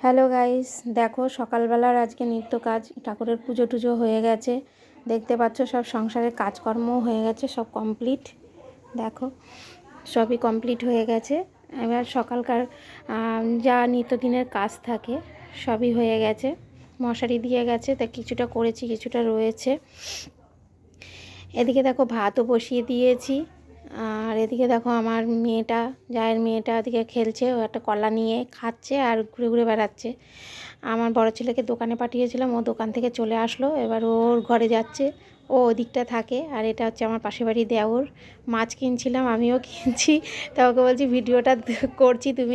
Hello guys, দেখো সকালবেলার আজকে নিত্য কাজ, ঠাকুরের পুজো টুজো হয়ে গেছে। দেখতে পাচ্ছ সব সংসারের কাজকর্মও হয়ে গেছে, সব কমপ্লিট। দেখো সবই কমপ্লিট হয়ে গেছে। এবার সকালকার যা নিত্যদিনের কাজ থাকে সবই হয়ে গেছে। মশারি দিয়ে গেছে, তা কিছুটা করেছি, কিছুটা রয়েছে। এদিকে দেখো ভাতও বসিয়ে দিয়েছি। আর এদিকে দেখো আমার মেয়েটা, জায়ের মেয়েটা এদিকে খেলছে, ও একটা কলা নিয়ে খাচ্ছে আর ঘুরে ঘুরে বেড়াচ্ছে। আমার বড় ছেলেকে দোকানে পাঠিয়েছিলাম, ও দোকান থেকে চলে আসলো, এবার ওর ঘরে যাচ্ছে। ও ওদিকটা থাকে। আর এটা হচ্ছে আমার পাশের বাড়ি দেওর। মাছ কিনছিলাম, আমিও কিনছি। তা ওকে বলছি ভিডিওটা করছি, তুমি